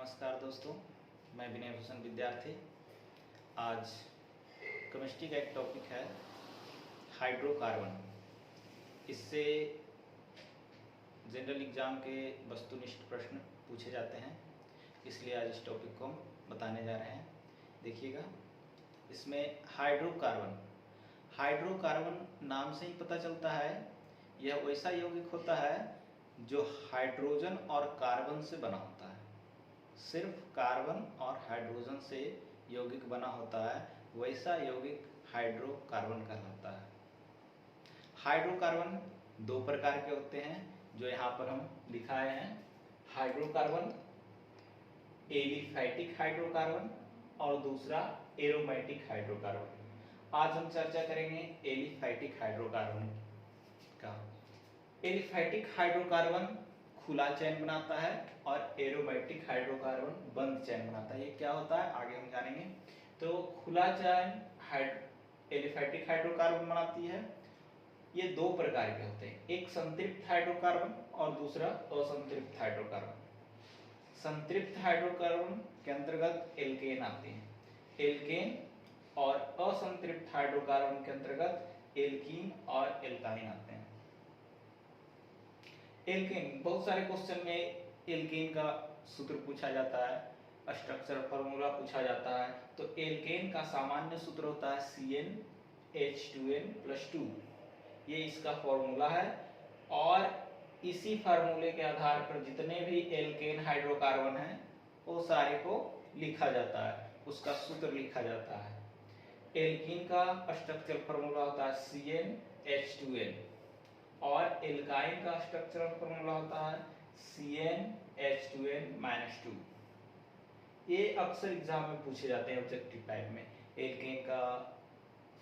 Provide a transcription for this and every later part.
नमस्कार दोस्तों, मैं विनय भूषण विद्यार्थी। आज केमिस्ट्री का एक टॉपिक है हाइड्रोकार्बन। इससे जनरल एग्जाम के वस्तुनिष्ठ प्रश्न पूछे जाते हैं, इसलिए आज इस टॉपिक को हम बताने जा रहे हैं। देखिएगा, इसमें हाइड्रोकार्बन नाम से ही पता चलता है, यह वैसा यौगिक होता है जो हाइड्रोजन और कार्बन से बना होता है। सिर्फ कार्बन और हाइड्रोजन से यौगिक बना होता है, वैसा यौगिक हाइड्रोकार्बन कहलाता है। हाइड्रोकार्बन दो प्रकार के होते हैं, जो यहाँ पर हम दिखाए हैं। हाइड्रोकार्बन एलिफैटिक हाइड्रोकार्बन और दूसरा एरोमेटिक हाइड्रोकार्बन। आज हम चर्चा करेंगे एलिफैटिक हाइड्रोकार्बन का। एलिफैटिक हाइड्रोकार्बन खुला चैन बनाता है और एरोमेटिक हाइड्रोकार्बन बंद चैन बनाता है। ये क्या होता है आगे हम जानेंगे। तो खुला चैन एलिफैटिक हाइड्रोकार्बन बनाती है। ये दो प्रकार के होते हैं, एक संतृप्त हाइड्रोकार्बन और दूसरा असंतृप्त हाइड्रोकार्बन। संतृप्त हाइड्रोकार्बन के अंतर्गत एल्केन आते हैं, एल्केन, और असंतृप्त हाइड्रोकार्बन के अंतर्गत एल्कीन और एल्काइन आते हैं। एल्केन, बहुत सारे क्वेश्चन में एल्केन का सूत्र पूछा जाता है, स्ट्रक्चर फार्मूला पूछा जाता है। तो एल्केन का सामान्य सूत्र होता है CnH2n+2, ये इसका फॉर्मूला है। और इसी फार्मूले के आधार पर जितने भी एल्केन हाइड्रोकार्बन हैं वो सारे को लिखा जाता है, उसका सूत्र लिखा जाता है। एल्कीन का स्ट्रक्चरल फार्मूला होता है CnH2n और एल्काइन का स्ट्रक्चरल फार्मूला होता है CnH2n-2। ये अक्सर एग्जाम में पूछे जाते हैं ऑब्जेक्टिव टाइप में। एल्केन का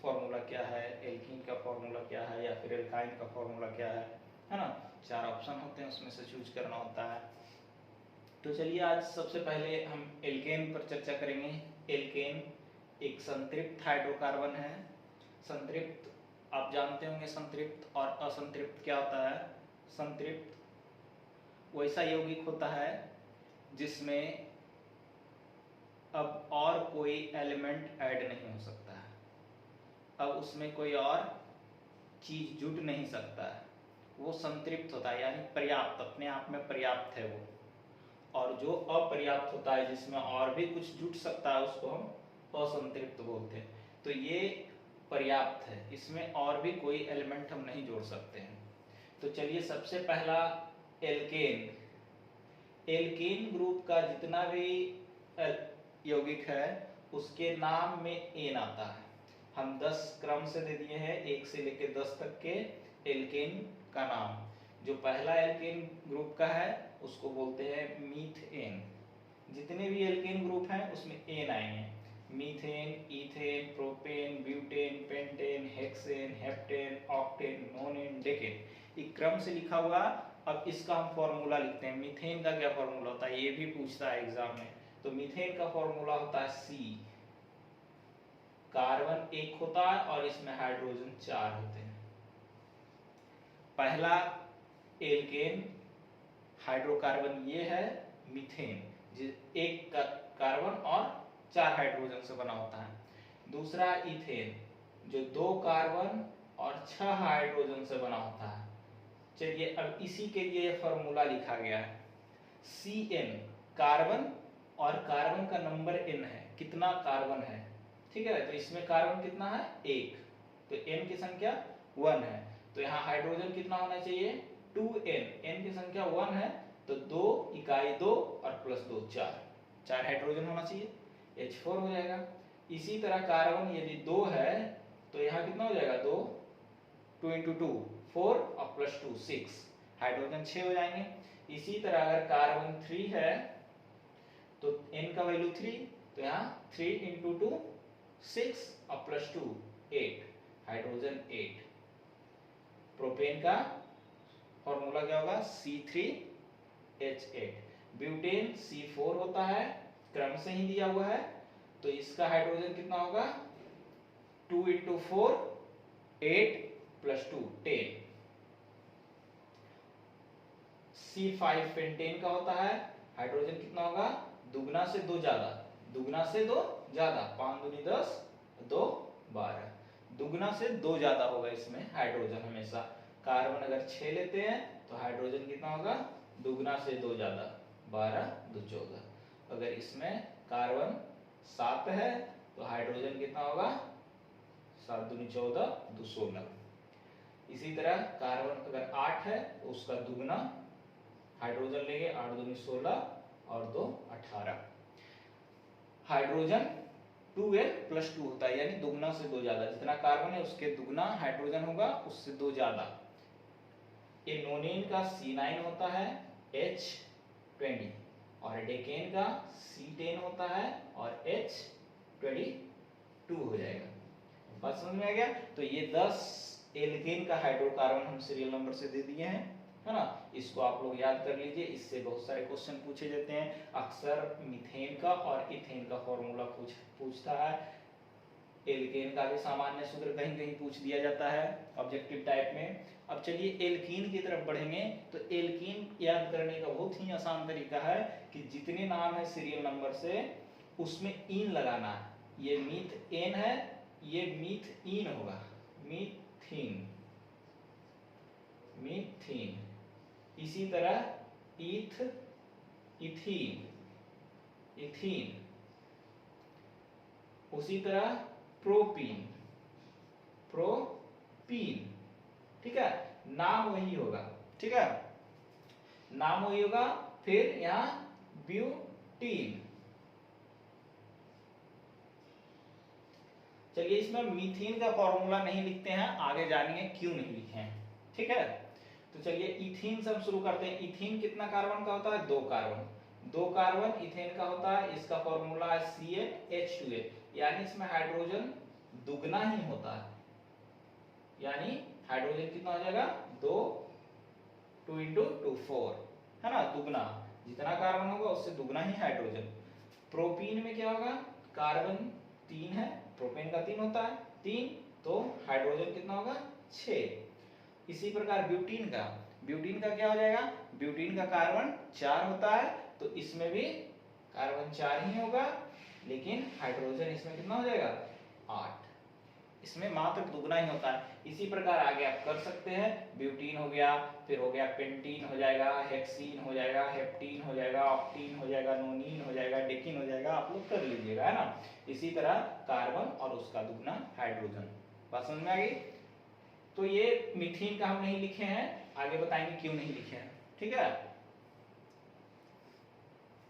फॉर्मूला क्या है, एल्कीन का फॉर्मूला क्या है, या फिर एल्काइन का फॉर्मूला क्या है ना। चार ऑप्शन होते हैं, उसमें से चूज करना होता है। तो चलिए, आज सबसे पहले हम एल्केन पर चर्चा करेंगे। एल्केन एक संतृप्त हाइड्रोकार्बन है। संतृप्त आप जानते होंगे, संतृप्त और असंतृप्त क्या होता है। संतृप्त वैसा यौगिक होता है जिसमें अब और कोई एलिमेंट ऐड नहीं हो सकता है, अब उसमें कोई और चीज जुट नहीं सकता है, वो संतृप्त होता है, यानी पर्याप्त, अपने आप में पर्याप्त है वो। और जो अपर्याप्त होता है, जिसमें और भी कुछ जुट सकता है, उसको हम असंतृप्त बोलते हैं। तो ये पर्याप्त है, इसमें और भी कोई एलिमेंट हम नहीं जोड़ सकते हैं। तो चलिए, सबसे पहला एल्केन। एल्केन ग्रुप का जितना भी यौगिक है उसके नाम में एन आता है। हम 10 क्रम से दे दिए हैं, 1 से लेकर 10 तक के एल्केन का नाम। जो पहला एल्केन ग्रुप का है उसको बोलते हैं मीथेन। जितने भी एल्केन ग्रुप हैं उसमें एन आएंगे। Methane, ethane, propane, butane, pentane, hexane, heptane, octane, नोनेन, decane, ये क्रम से लिखा हुआ। अब इसका हम फॉर्मूला लिखते हैं। मीथेन का क्या फॉर्मूला होता है, ये भी पूछता है एग्जाम में। तो मीथेन का फॉर्मूला होता है C। कार्बन 1 होता है और इसमें हाइड्रोजन 4 होते हैं। पहला एल्केन हाइड्रोकार्बन ये है मीथेन, एक कार्बन और 4 हाइड्रोजन से बना होता है। दूसरा इथेन, जो 2 कार्बन और 6 हाइड्रोजन से बना होता है। चलिए, अब इसी के लिए फॉर्मूला लिखा गया है Cn, कार्बन, और कार्बन का नंबर n है, कितना कार्बन है, ठीक है। तो इसमें कार्बन कितना है, 1, तो n की संख्या 1 है। तो यहाँ हाइड्रोजन कितना होना चाहिए, 2n, n की संख्या 1 है, तो 2 इकाई 2 और +2 4 हाइड्रोजन होना चाहिए, H4 हो जाएगा। इसी तरह कार्बन यदि 2 है तो यहाँ कितना हो जाएगा, 2 × 2 4 और +2 6, हाइड्रोजन 6 हो जाएंगे। इसी तरह अगर कार्बन 3 है तो n का वैल्यू 3, तो यहाँ 3 × 2 6 और +2 8, हाइड्रोजन 8। प्रोपेन का फॉर्मूला क्या होगा, C3H8। ब्यूटेन C4 होता है, क्रम से ही दिया हुआ है। तो इसका हाइड्रोजन कितना होगा, 2 × 4 8 +2 10। C5 पेंटेन का होता है, हाइड्रोजन कितना होगा, दुगना से दो ज्यादा, दुगना से दो ज्यादा, 5 दूनी 10, 2 12, दुगना से दो ज्यादा होगा इसमें हाइड्रोजन हमेशा। कार्बन अगर 6 लेते हैं तो हाइड्रोजन कितना होगा, दुगना से दो ज्यादा, 12 2 14। अगर इसमें कार्बन 7 है तो हाइड्रोजन कितना होगा, 7 दूनी 14, 2 16। इसी तरह कार्बन अगर 8 है तो उसका दुगना हाइड्रोजन लेंगे, 8 दूनी 16 और 2 18। हाइड्रोजन 2n+2 होता है, यानी दुगना से दो ज्यादा, जितना कार्बन है उसके दुगना हाइड्रोजन होगा, उससे दो ज्यादा। ये नोनिन का C9 होता है H20, और डेकेन का C10 होता है और H22 हो जाएगा। बात समझ में आ गया। तो ये 10 एल्केन का हाइड्रोकार्बन हम सीरियल नंबर से दे दिए हैं, है ना। इसको आप लोग याद कर लीजिए, इससे बहुत सारे क्वेश्चन पूछे जाते हैं। अक्सर मीथेन का और इथेन का फॉर्मूला पूछता है। एल्केन का भी सामान्य सूत्र कहीं कहीं पूछ दिया जाता है ऑब्जेक्टिव टाइप में। अब चलिए एल्कीन की तरफ बढ़ेंगे। तो एल्कीन याद करने का बहुत ही आसान तरीका है कि जितने नाम है सीरियल नंबर से उसमें इन लगाना है। ये मीथ एन है, ये मीथ इन होगा, मीथीन, मीथीन। इसी तरह ईथ, इथीन, इथीन। उसी तरह प्रोपीन, प्रोपीन। ठीक है, नाम वही होगा, ठीक है, नाम वही होगा। फिर यहां ब्यूटीन। चलिए इसमें मीथेन का फॉर्मूला नहीं लिखते हैं, आगे जानेंगे क्यों नहीं लिखे हैं, ठीक है। तो चलिए इथीन से हम शुरू करते हैं। इथीन कितना कार्बन का होता है, 2 कार्बन, 2 कार्बन इथेन का होता है। इसका फॉर्मूला है CnH2n, यानी इसमें हाइड्रोजन दुगना ही होता है, यानी हाइड्रोजन कितना हो जाएगा, 2 2 × 2 4, है ना, दुगना। जितना कार्बन होगा उससे दुगना ही हाइड्रोजन। प्रोपीन में क्या होगा, कार्बन 3 है, प्रोपेन का 3 होता है, 3, तो हाइड्रोजन कितना होगा, 6। इसी प्रकार ब्यूटीन का, ब्यूटीन का क्या हो जाएगा, ब्यूटीन का कार्बन 4 होता है, तो इसमें भी कार्बन 4 ही होगा, लेकिन हाइड्रोजन इसमें कितना हो जाएगा, 8। इसमें मात्र दुगना ही होता है। इसी प्रकार आगे आप कर सकते हैं। ब्यूटीन हो गया, फिर हो गया पेंटीन हो जाएगा, हेक्सीन हो जाएगा, हेप्टीन हो जाएगा, ऑक्टीन हो जाएगा, नोनीन हो जाएगा, डेकिन हो जाएगा, आप लोग कर लीजिएगा, है ना। इसी तरह कार्बन और उसका दुगना हाइड्रोजन। बात समझ में आ गई। तो ये मीथेन का हम नहीं लिखे हैं, आगे बताएंगे क्यों नहीं लिखे हैं, ठीक है।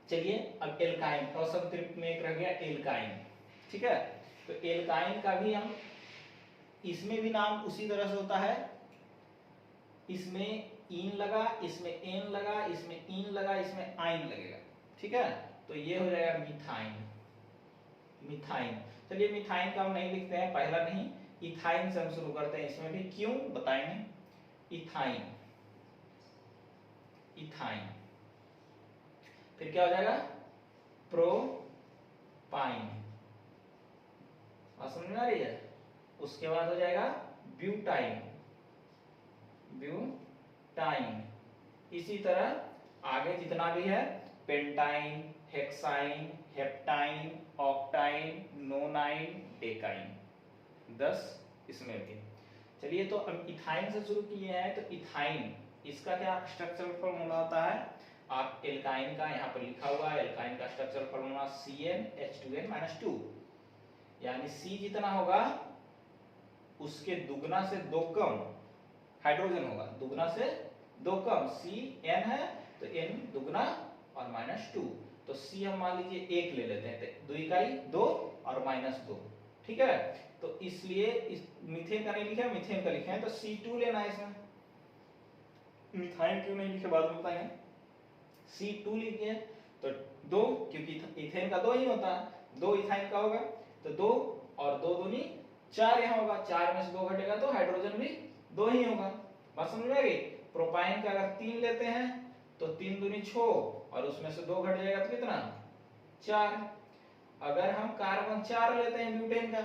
चलिए अब एल्काइन, असंतृप्त में एक रह गया एल्काइन, ठीक है। तो एल्काइन का भी हम, इसमें भी नाम उसी तरह से होता है। इसमें इन लगा, इसमें एन लगा, इसमें इन लगा, इसमें आइन लगेगा, ठीक है। तो ये हो जाएगा मिथाइन, मिथाइन। चलिए मिथाइन का हम नहीं लिखते हैं, पहला नहीं, इथाइन से हम शुरू करते हैं। इसमें भी क्यों बताएंगे। Ethyne, ethyne. फिर क्या हो जाएगा, प्रोपाइन। समझ में आ रही है। उसके बाद हो जाएगा ब्यूटाइन, ब्यूटाइन। इसी तरह आगे जितना भी है, पेंटाइन, हेक्साइन, हेप्टाइन, ऑक्टाइन, नोनाइन, डेकाइन, 10 इसमें भी। चलिए तो अब इथाइन से शुरू किए हैं। तो इथाइन, इसका क्या स्ट्रक्चरल फॉर्मूला होता है, आप एल्काइन का यहाँ पर लिखा हुआ है, एल्काइन का स्ट्रक्चरल फॉर्मूला CnH2n-2, यानी C जितना होगा उसके दुगना से 2 कम हाइड्रोजन होगा, दुगना से 2 कम। Cn है तो n दुगना और -2, तो C हम मान लीजिए 1 ले लेते हैं, 2 इकाई 2 और -2, ठीक है। तो इसलिए इस मीथेन का नहीं लिखा, मीथेन का लिखे हैं, तो C2 लेना है इसमें। मिथाइन क्यों नहीं लिखे बाद में बताएंगे। C2 लिखिए तो 2, क्योंकि इथेन का 2 ही होता है, 2 इथाइन का होगा, तो 2 और 2 दूनी 4 यहाँ होगा, 4 में से 2 घटेगा तो हाइड्रोजन भी 2 ही होगा। बात समझ में आ गई। प्रोपाइन का अगर 3 लेते हैं तो 3 दूनी 6 और उसमें से 2 घट जाएगा तो कितना, 4। अगर हम कार्बन 4 लेते हैं ब्यूटेन का,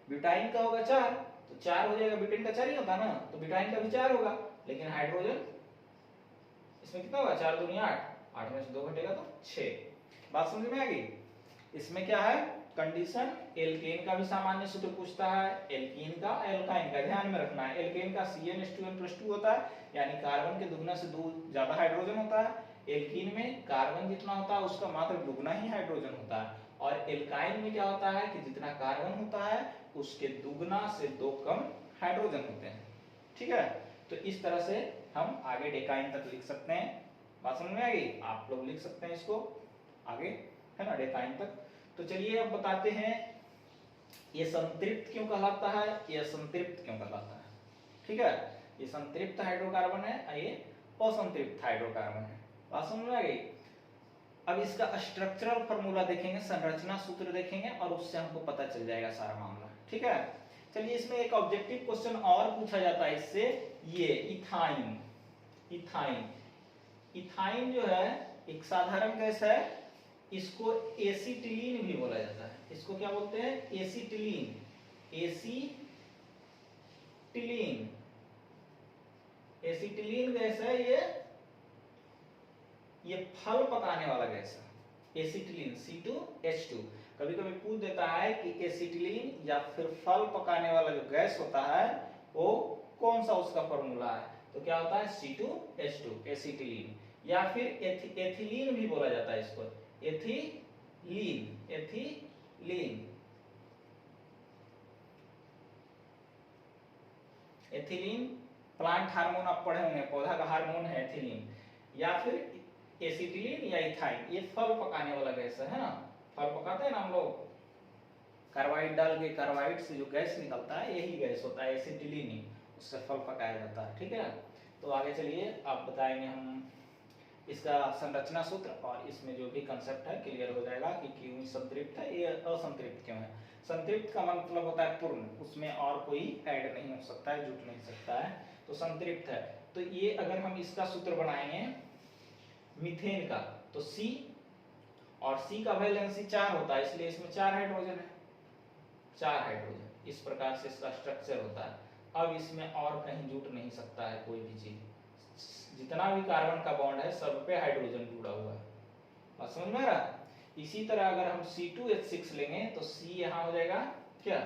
ब्यूटाइन का होगा 4, तो 4 हो जाएगा, ब्यूटेन का 4 ही होता ना, तो ब्यूटाइन का भी 4 होगा, लेकिन हाइड्रोजन इसमें कितना होगा, 4 दूनी 8, 8 में से 2 घटेगा तो 6। बात समझ में आ गई। इसमें क्या है कंडीशन, एल्केन का भी सामान्य सूत्र पूछता है, एल्कीन का, एल्काइन का, ध्यान में रखना है। एल्केन का CnH2n+2 होता है, यानी कार्बन के दुगना से 2 ज्यादा हाइड्रोजन होता है। एल्कीन में कार्बन जितना होता है उसका मात्र दुगना ही हाइड्रोजन होता है। और एल्काइन में क्या होता है कि जितना कार्बन होता है उसके दुगना से 2 कम हाइड्रोजन होते हैं। ठीक है, तो इस तरह से हम आगे डेकाइन तक लिख सकते हैं। बात समझ में आ गई। आप लोग लिख सकते हैं इसको आगे, है ना, डेकाइन तक। तो चलिए अब बताते हैं ये संतृप्त क्यों कहलाता है, ये असंतृप्त क्यों कहलाता है। ठीक है, ये संतृप्त हाइड्रोकार्बन है, ये असंतृप्त हाइड्रोकार्बन है। बात समझ में आ गई। अब इसका स्ट्रक्चरल फार्मूला देखेंगे, संरचना सूत्र देखेंगे और उससे हमको पता चल जाएगा सारा मामला। ठीक है, चलिए इसमें एक ऑब्जेक्टिव क्वेश्चन और पूछा जाता है इससे, ये इथाइन। इथाइन इथाइन जो है एक साधारण गैस है, इसको एसिटिलीन भी बोला जाता है। इसको क्या बोलते हैं, एसिटिलीन। एसिटिलीन एसिटिलीन गैस है ये फल पकाने वाला गैस है, एसिटिलीन C2H2। कभी कभी पूछ देता है कि एसिटिलीन या फिर फल पकाने वाला जो गैस होता है वो कौन सा उसका फॉर्मूला है, तो क्या होता है C2H2 एसिटिलीन। या फिर एथिलीन भी बोला जाता है इसको, एथिलीन। एथिलीन प्लांट हार्मोन आप पढ़े होंगे, पौधा का हार्मोन है एथिलीन। या फिर एसिटिलीन या इथाइन, ये फल पकाने वाला गैस है ना। फल पकाते हैं ना हम लोग, कार्बाइड डाल के, कार्बाइड से जो गैस निकलता है यही गैस होता है एसिटिलीन ही, उससे फल पकाया जाता है। ठीक है, तो आगे चलिए आप बताएंगे हम इसका संरचना सूत्र, और इसमें जो भी कंसेप्ट है क्लियर हो जाएगा कि क्यों संतृप्त है, ये असंतृप्त क्यों है। संतृप्त का मतलब होता है पूर्ण, उसमें और कोई ऐड नहीं हो सकता है, जुट नहीं सकता है, तो संतृप्त है। तो ये अगर हम इसका सूत्र बनाएंगे मीथेन का, तो C, और C का वैलेंसी 4 होता है, इसलिए इसमें 4 हाइड्रोजन है, 4 हाइड्रोजन। इस प्रकार से इसका स्ट्रक्चर होता है। अब इसमें और कहीं जुट नहीं सकता है कोई भी चीज, जितना भी कार्बन का बॉन्ड है सब पे हाइड्रोजन जुड़ा हुआ है। बात समझ में आ रहा है। इसी तरह अगर हम C2H6 लेंगे तो C यहाँ हो जाएगा क्या,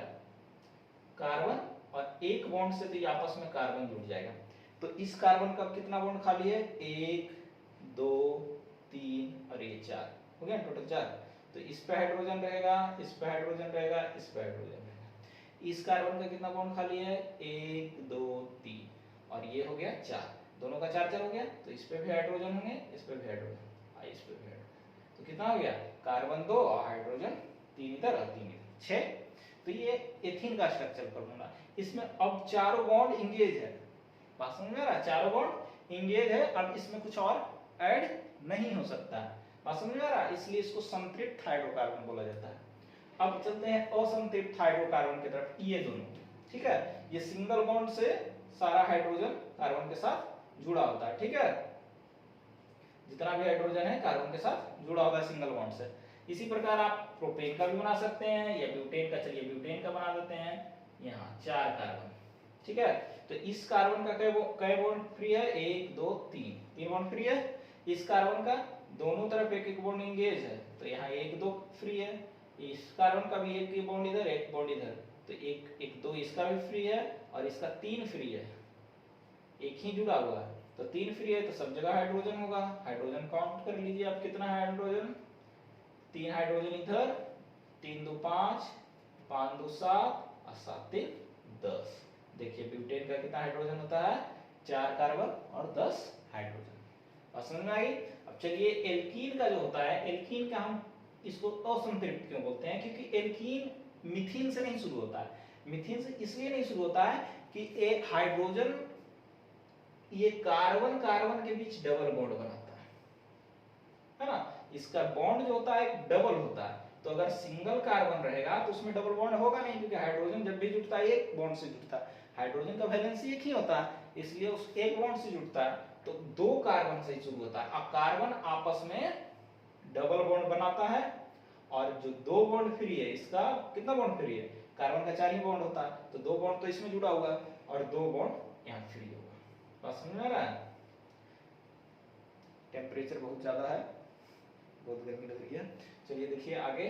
कार्बन, और एक बॉन्ड से तो ये आपस में कार्बन जुड़ जाएगा। तो इस कार्बन का कितना बॉन्ड खाली है, 1 2 3 और ये 4 हो गया, टोटल 4। तो इस पे हाइड्रोजन रहेगा, इस पे हाइड्रोजन रहेगा, इस पे हाइड्रोजन रहेगा। इस कार्बन का कितना बॉन्ड खाली है, 1 2 3, और ये हो गया 4, दोनों का 4 4 हो गया। तो इस पे भी हाइड्रोजन होंगे, इस पे भी हाइड्रोजन, इस पे भी हाइड्रोजन, तो कितना हो गया, कार्बन 2 और हाइड्रोजन 3 इधर और 3 इधर, 6। तो ये एथीन का स्ट्रक्चर फॉर्मूला। इसमें अब चारों बॉन्ड इंगेज है, बात समझ में आ रहा है, चारों बॉन्ड इंगेज है। अब इसमें कुछ और ऐड नहीं हो सकता है, बात समझ में आ रहा है, इसलिए इसको संतृप्त हाइड्रोकार्बन बोला जाता है। अब चलते हैं असंतृप्त हाइड्रोकार्बन की तरफ, ये दोनों, ठीक है, ये सिंगल बॉन्ड से सारा हाइड्रोजन कार्बन के साथ जुड़ा होता है। ठीक है, जितना भी हाइड्रोजन है कार्बन के साथ जुड़ा होता है सिंगल बॉन्ड से। इसी प्रकार आप प्रोपेन का भी बना सकते हैं या ब्यूटेन का, चलिए ब्यूटेन का बना देते हैं। यहाँ 4 कार्बन, ठीक है, तो इस कार्बन का कई बॉन्ड फ्री है, 1 2 3 बॉन्ड फ्री है। इस कार्बन का दोनों तरफ एक एक बॉन्ड एंगेज है, तो यहाँ 1 2 फ्री है। इस कार्बन का भी एक बॉन्ड इधर, एक बॉन्ड इधर, तो 1 2 इसका भी फ्री है, और इसका 3 फ्री है, एक ही जुड़ा हुआ है, तो 3 फ्री है, तो सब जगह हाइड्रोजन होगा। हाइड्रोजन काउंट कर लीजिए आप, कितना है हाइड्रोजन, 3 हाइड्रोजन इधर, 3 2 5, 5 2 7 और 7 3 10। देखिए ब्यूटेन का कितना हाइड्रोजन होता है, 4 कार्बन और 10 हाइड्रोजन। बात समझ में आ गई। अब चलिए एल्कीन का जो होता है, एल्कीन का हम इसको असंतृप्त क्यों बोलते हैं, क्योंकि एल्कीन मीथेन से नहीं शुरू होता है। मीथेन से इसलिए नहीं शुरू होता है कि एक हाइड्रोजन ये कार्बन कार्बन के बीच डबल बॉन्ड बनाता है ना। इसका बॉन्ड जो होता है एक डबल होता है, तो अगर सिंगल कार्बन रहेगा तो उसमें डबल बॉन्ड होगा नहीं, क्योंकि हाइड्रोजन जब भी जुड़ता है एक बॉन्ड से जुड़ता है, हाइड्रोजन का वैलेंसी एक ही होता है, इसलिए उस एक बॉन्ड से जुड़ता है, तो 2 कार्बन से शुरू होता है। अब कार्बन आपस में डबल बॉन्ड बनाता है, और जो 2 बॉन्ड फ्री है, इसका कितना बॉन्ड फ्री है, कार्बन का 4 ही बॉन्ड होता है, तो 2 बॉन्ड तो इसमें जुड़ा हुआ है, और 2 बॉन्ड यहाँ फ्री होगा। बात समझ में आ रहा है। टेम्परेचर बहुत ज़्यादा है, बहुत गर्मी लग रही है। चलिए देखिए आगे,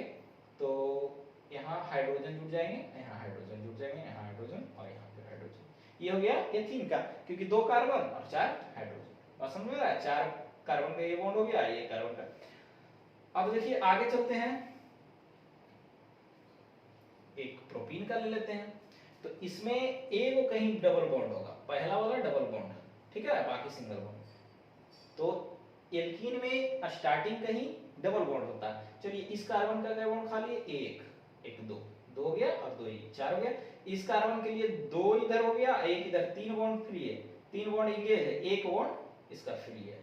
तो यहाँ हाइड्रोजन जुड़ जाएंगे, यहाँ हाइड्रोजन जुड़ जाएंगे, यहाँ हाइड्रोजन और यहाँ पे हाइड्रोजन। ये हो गया एथीन का, क्योंकि 2 कार्बन और 4 हाइड्रोजन। बात समझ में आ रहा है? 4 कार्बन का ये बॉन्ड हो गया, ये कार्बन का। अब देखिए आगे चलते हैं, एक प्रोपीन का ले लेते हैं। तो इसमें ए वो कहीं डबल बॉन्ड होगा, पहला वाला डबल बॉन्ड, ठीक है, बाकी सिंगल बॉन्ड। तो एल्कीन में स्टार्टिंग कहीं डबल बॉन्ड होता है। चलिए इस कार्बन का क्या बॉन्ड खाली है? एक दो, दो हो गया और दो ये 4 हो गया। इस कार्बन के लिए 2 इधर हो गया, एक इधर, 3 बॉन्ड फ्री है, 3 बॉन्ड एंगेज है, एक बॉन्ड इसका फ्री है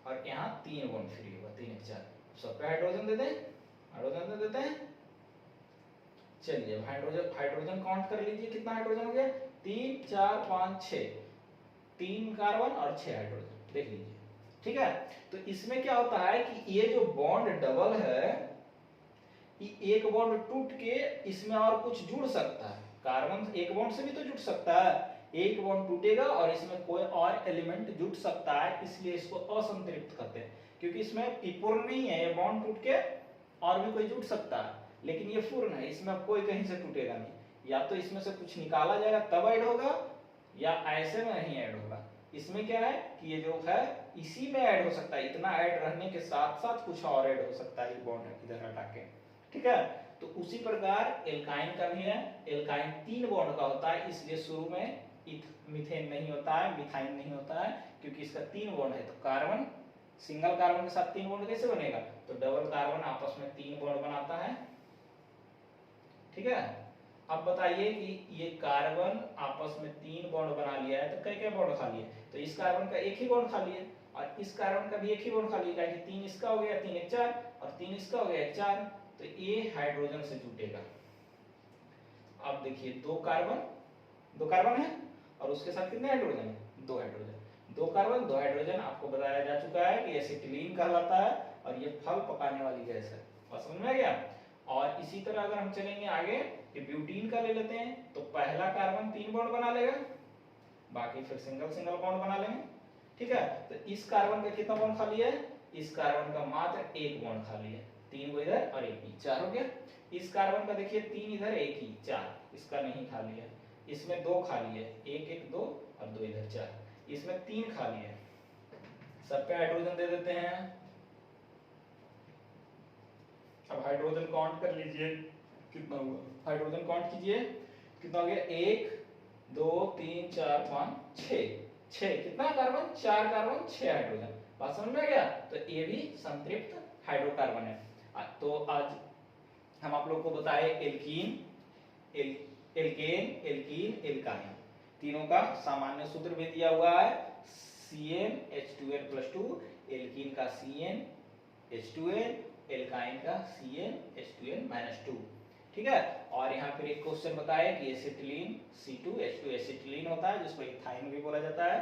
और यहाँ 3 बॉन्ड फ्री होगा, 3 1 4। सब पे हाइड्रोजन देते हैं, हाइड्रोजन दे देते हैं। चलिए हाइड्रोजन काउंट कर लीजिए, कितना हाइड्रोजन हो गया? 3 4 5 6, 3 कार्बन और 6 हाइड्रोजन, देख लीजिए, ठीक है। तो इसमें क्या होता है कि ये जो बॉन्ड डबल है, ये एक बॉन्ड टूट के इसमें और कुछ जुड़ सकता है। कार्बन एक बॉन्ड से भी तो जुड़ सकता है, एक बॉन्ड टूटेगा और इसमें कोई और एलिमेंट जुड़ सकता है, इसलिए इसको असंतृप्त कहते हैं। क्योंकि इसमें पूर्ण नहीं है, ये बॉन्ड टूट के और भी कोई जुड़ सकता है, लेकिन ये पूर्ण है, इसमें कोई कहीं से टूटेगा नहीं। या तो इसमें से कुछ निकाला जाएगा तब ऐड होगा, या ऐसे में नहीं ऐड होगा। इसमें क्या है कि ये जो है इसी में ऐड हो सकता है, इतना ऐड रहने के साथ साथ कुछ और ऐड हो सकता है, ये बॉन्ड इधर हटा के, ठीक है। तो उसी प्रकार एल्काइन का भी है। एल्काइन 3 बॉन्ड का होता है, इसलिए शुरू में मीथेन नहीं होता है, मिथाइन नहीं होता है, क्योंकि इसका 3 बॉन्ड है। तो कार्बन, सिंगल कार्बन के साथ 3 बॉन्ड कैसे बनेगा? तो डबल कार्बन आपस में 3 बॉन्ड बनाता है, ठीक है। अब बताइए कि ये कार्बन आपस में 3 बॉन्ड बना लिया है, तो क्या क्या बॉन्ड खाली है? तो इस कार्बन का एक ही बॉन्ड खाली है और इस कार्बन का भी एक ही बॉन्ड खाली है, कि 3 इसका हो गया, 3 1 4 और 3 इसका हो गया 1 4। तो ये हाइड्रोजन से जुटेगा। अब देखिए दो कार्बन है और उसके साथ कितने हाइड्रोजन है? 2 हाइड्रोजन। 2 कार्बन 2 हाइड्रोजन आपको बताया जा चुका है कि एसिटिलीन कहलाता है और ये फल पकाने वाली गैस है। बात समझ में आ गया? और इसी तरह अगर हम चलेंगे आगे, कि ब्यूटीन का ले लेते हैं, तो पहला कार्बन 3 बॉन्ड बना लेगा, बाकी फिर सिंगल बॉन्ड बना लेंगे, ठीक है। तो इस कार्बन का कितना बॉन्ड खाली है? इस कार्बन का मात्र 1 बॉन्ड खाली है, 3 को इधर और 1 4 हो गया। इस कार्बन का देखिए 3 इधर 1 ही 4, इसका नहीं खाली है। इसमें 2 खाली है, 1 1 2 और 2 इधर 4। इसमें 3 खाली है, सब पे हाइड्रोजन दे देते हैं। अब हाइड्रोजन काउंट कर लीजिए कितना हुआ, हाइड्रोजन काउंट कीजिए कितना हो गया? 1 2 3 4 5 6, 6 कितना कार्बन? 4 carbon 6 hydrogen. बात समझ में आ गया? तो ये भी संतृप्त हाइड्रोकार्बन है। तो आज हम आप लोग को बताए एल्कीन, एल्कीन, एल्काइन, तीनों का सामान्य सूत्र भी दिया हुआ है, CnH2n+2, एल्कीन का CnH2n, एल्काइन का CnH2n-2, ठीक है। और यहाँ फिर एक क्वेश्चन बताया कि एसिटिलीन C2H2 एसिटिलीन होता है, जिसको इथाइन भी बोला जाता है,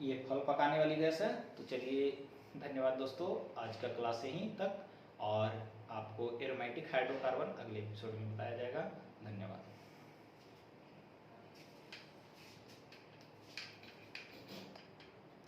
ये फल पकाने वाली गैस है। तो चलिए धन्यवाद दोस्तों, आज का क्लास यहीं तक, और आपको एरोमेटिक हाइड्रोकार्बन अगले एपिसोड में बताया जाएगा। धन्यवाद।